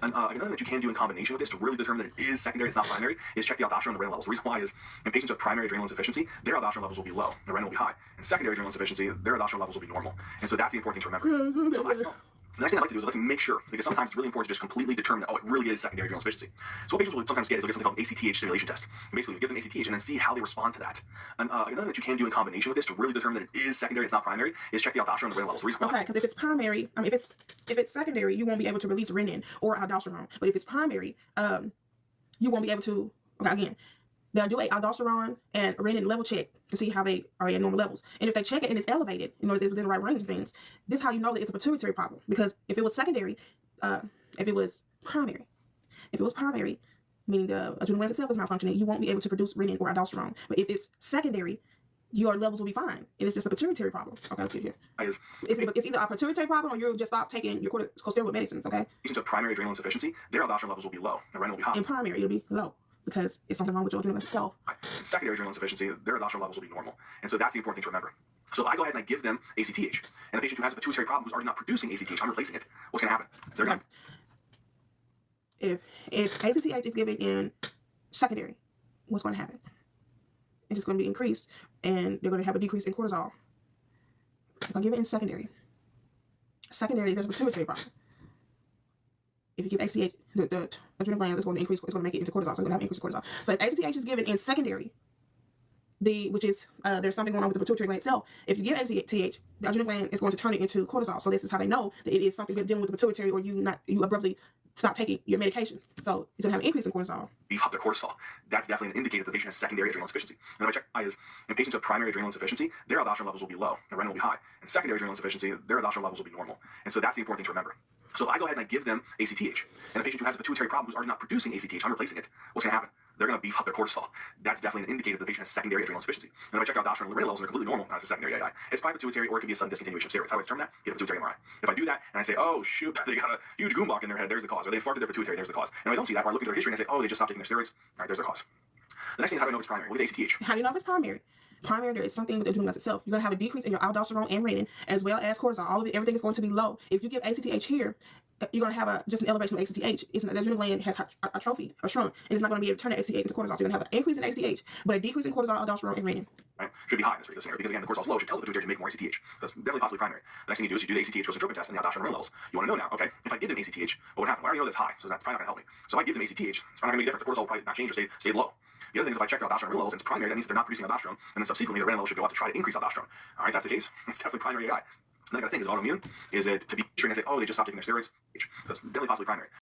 And another thing that you can do in combination with this to really determine that it is secondary, it's not primary, is check the aldosterone and the renin levels. The reason why is in patients with primary adrenal insufficiency, their aldosterone levels will be low, the renin will be high. In secondary adrenal insufficiency, their aldosterone levels will be normal. And so that's the important thing to remember. So the next thing I like to do is I like to make sure, because sometimes it's really important to just completely determine that, oh, it really is secondary adrenal insufficiency. So what patients will sometimes get is they'll get something called an ACTH stimulation test. And basically, you give them ACTH and then see how they respond to that. And another thing that you can do in combination with this to really determine that it is secondary, it's not primary, is check the aldosterone and the renin levels. Okay, because if it's primary, if it's secondary, you won't be able to release renin or aldosterone. But if it's primary, you won't be able to. Okay, again, they'll do a aldosterone and renin level check to see how they are at normal levels. And if they check it and it's elevated, it's within the right range of things, this is how you know that it's a pituitary problem. Because if it was secondary, if it was primary, meaning the adrenal gland itself is malfunctioning, you won't be able to produce renin or aldosterone. But if it's secondary, your levels will be fine. And it's just a pituitary problem. Okay, let's get here. It's either a pituitary problem or you'll just stop taking your corticosteroid medicines, okay? Patients with primary adrenal insufficiency, their aldosterone levels will be low, the renin will be high. In primary, it'll be low, because it's something wrong with your adrenal gland itself. In secondary adrenal insufficiency, their aldosterone levels will be normal. And so that's the important thing to remember. So if I go ahead and I give them ACTH, and the patient who has a pituitary problem who's already not producing ACTH, I'm replacing it, what's going to happen? They're going to... If ACTH is given in secondary, what's going to happen? It's just going to be increased, and they're going to have a decrease in cortisol. If I give it in secondary, there's a pituitary problem. If you give ACTH, the adrenal gland is going to increase, it's going to make it into cortisol, so you're going to have increased cortisol. So if ACTH is given in secondary, which is, there's something going on with the pituitary gland itself. If you give ACTH, the adrenal gland is going to turn it into cortisol. So this is how they know that it is something dealing with the pituitary, or you abruptly stop taking your medication. So it's going to have an increase in cortisol. Beef up their cortisol. That's definitely an indicator that the patient has secondary adrenal insufficiency. And if I check is in patients with primary adrenal insufficiency, their aldosterone levels will be low, the renin will be high. In secondary adrenal insufficiency, their aldosterone levels will be normal. And so that's the important thing to remember. So if I go ahead and I give them ACTH, and a patient who has a pituitary problem who's already not producing ACTH, I'm replacing it, what's going to happen? They're going to beef up their cortisol. That's definitely an indicator that the patient has secondary adrenal insufficiency. And if I check aldosterone and renin levels, they're completely normal. That's a secondary AI. It's probably pituitary, or it could be a sudden discontinuation of steroids. How do I determine that? Get a pituitary MRI. If I do that and I say, oh shoot, they got a huge goombach in their head, there's the cause. Or they infarcted their pituitary, there's the cause. And if I don't see that, or I look at their history and I say, oh, they just stopped taking their steroids, all right, there's the cause. The next thing is, how do I know if it's primary? With ACTH. How do you know if it's primary? Primary, there is something with the adrenal gland itself. You're going to have a decrease in your aldosterone and renin, as well as cortisol. All of it, everything is going to be low. If you give ACTH here, you're going to have just an elevation of ACTH. The adrenal gland has atrophied or shrunk, and it's not going to be able to turn the ACTH into cortisol. So you're going to have an increase in ACTH, but a decrease in cortisol, aldosterone, and renin. Right? Should be high in this scenario, because again, the cortisol's low should tell the pituitary to make more ACTH. That's definitely possibly primary. The next thing you do is you do the ACTH dose-entropin test and the aldosterone levels. You want to know now, okay, if I give them ACTH, what would happen? Well, I already know that's high, so that's probably not going to help me. So if I give them ACTH, it's not going to make a difference. The cortisol will probably not change or stay low. The other thing is, if I check their aldosterone levels and it's primary, that means they're not producing aldosterone, and then subsequently the renin level should go up to try to increase aldosterone. All right, that's the case. It's definitely primary AI. Another thing is autoimmune. Is it to be treating and say, oh, they just stopped taking their steroids? That's definitely possibly primary.